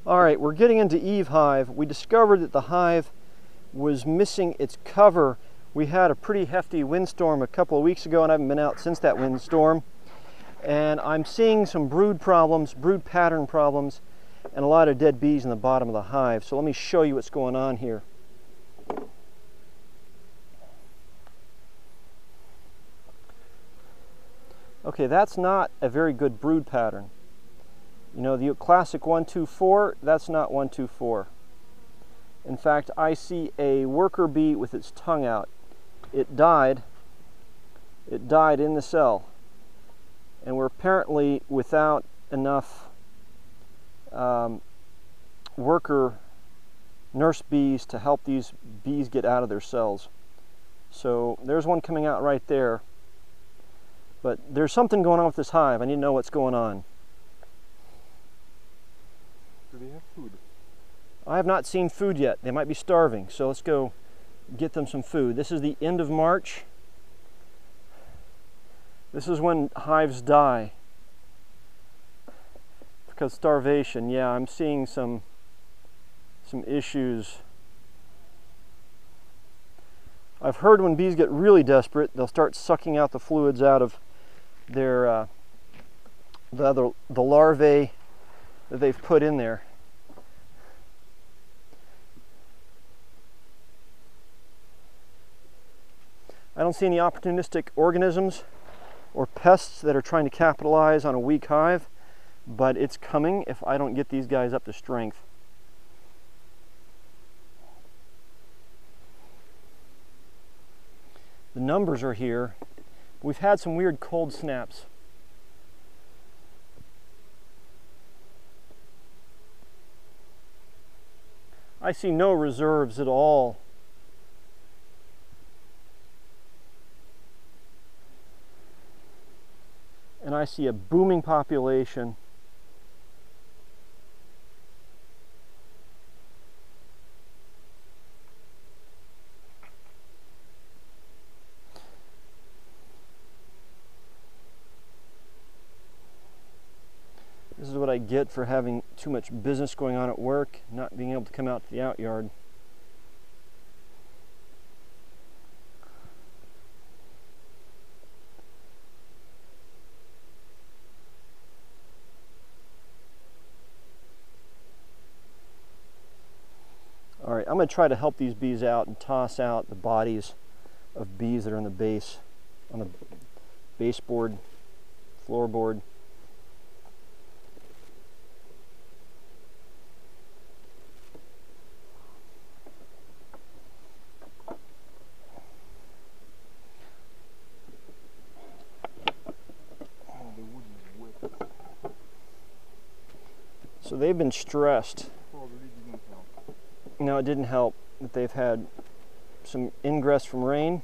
All right, we're getting into Eve Hive. We discovered that the hive was missing its cover. We had a pretty hefty windstorm a couple of weeks ago, and I haven't been out since that windstorm. And I'm seeing some brood problems, brood pattern problems, and a lot of dead bees in the bottom of the hive. So let me show you what's going on here. Okay, that's not a very good brood pattern. You know, the classic 1-2-4, that's not 1-2-4. In fact, I see a worker bee with its tongue out. It died in the cell. And we're apparently without enough worker nurse bees to help these bees get out of their cells. So there's one coming out right there. But there's something going on with this hive. I need to know what's going on. Do they have food? I have not seen food yet. They might be starving, so let's go get them some food. This is the end of March. This is when hives die because starvation. Yeah, I'm seeing some issues. I've heard when bees get really desperate, they'll start sucking out the fluids out of their the larvae that they've put in there. I don't see any opportunistic organisms or pests that are trying to capitalize on a weak hive, but it's coming if I don't get these guys up to strength. The numbers are here. We've had some weird cold snaps. I see no reserves at all. And I see a booming population. This is what I get for having too much business going on at work, not being able to come out to the outyard. All right, I'm going to try to help these bees out and toss out the bodies of bees that are on the base, on the baseboard, floorboard. So they've been stressed. No, it didn't help that they've had some ingress from rain.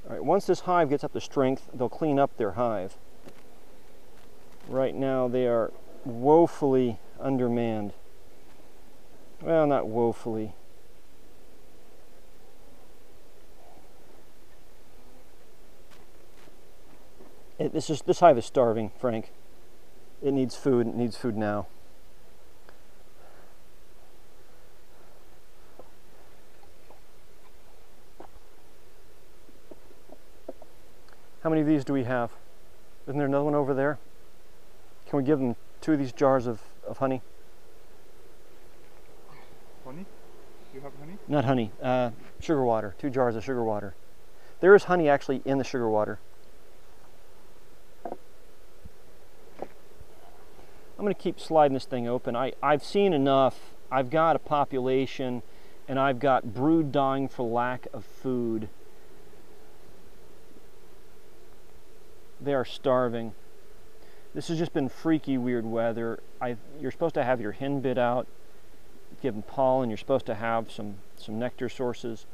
All right, once this hive gets up to strength, they'll clean up their hive. Right now they are woefully undermanned. Well, not woefully. This hive is starving, Frank. It needs food. It needs food now. How many of these do we have? Isn't there another one over there? Can we give them 2 of these jars of honey? Honey? You have honey? Not honey, sugar water. 2 jars of sugar water. There is honey actually in the sugar water. I'm going to keep sliding this thing open. I've seen enough. I've got a population and I've got brood dying for lack of food. They are starving. This has just been freaky weird weather. You're supposed to have your hen bit out, give them pollen. You're supposed to have some nectar sources,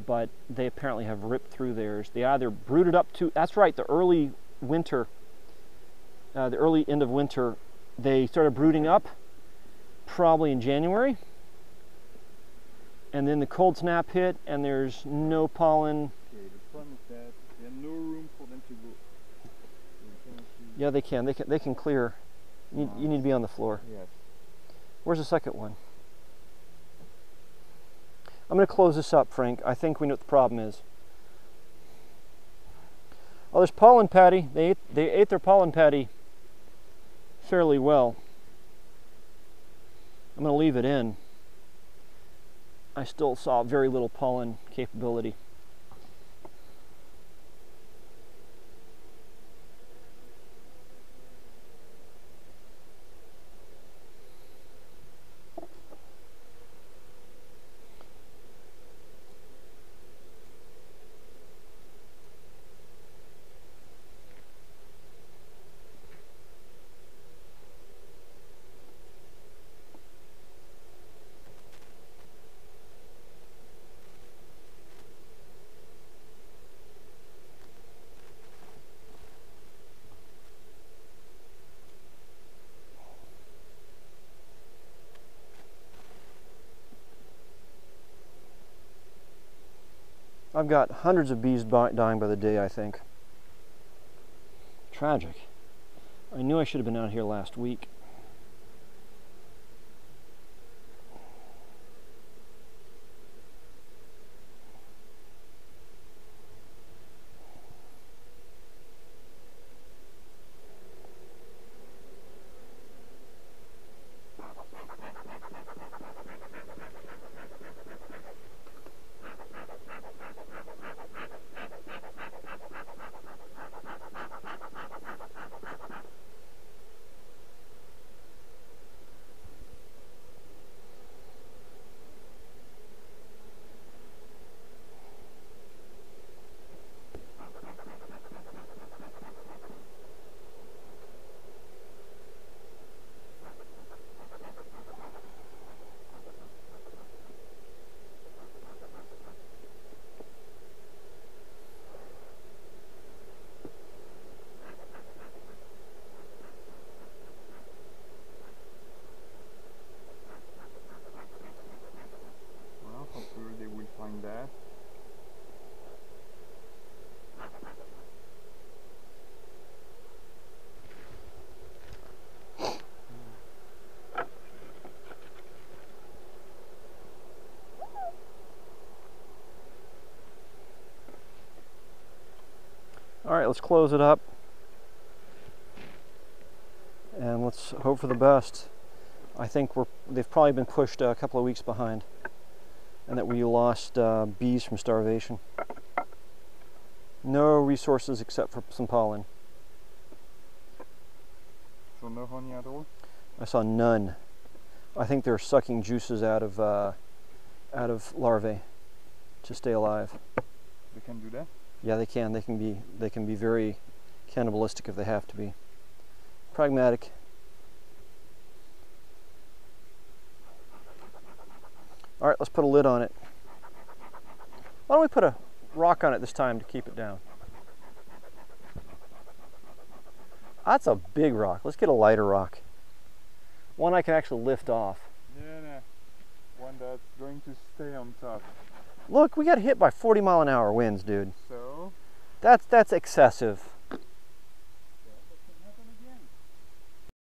but they apparently have ripped through theirs. They either brooded up to, that's right, the early winter the early end of winter, they started brooding up probably in January. And then the cold snap hit and there's no pollen. Okay, the problem is that there's no room for them to go. Yeah, they can. They can clear. You need to be on the floor. Yes. Where's the second one? I'm going to close this up, Frank. I think we know what the problem is. Oh, there's pollen patty. They ate their pollen patty fairly well. I'm going to leave it in. I still saw very little pollen capability. I've got hundreds of bees dying by the day, I think. Tragic. I knew I should have been out here last week. Well, hopefully they will find that. All right, let's close it up. And let's hope for the best. I think they've probably been pushed a couple of weeks behind, and that we lost bees from starvation. No resources except for some pollen. So no honey at all? I saw none. I think they're sucking juices out of larvae to stay alive. They can do that? Yeah, they can. They can be very cannibalistic if they have to be. Pragmatic. All right, let's put a lid on it. Why don't we put a rock on it this time to keep it down? That's a big rock. Let's get a lighter rock. One I can actually lift off. Yeah, no. One that's going to stay on top. Look, we got hit by 40-mile-an-hour winds, dude. So? That's excessive.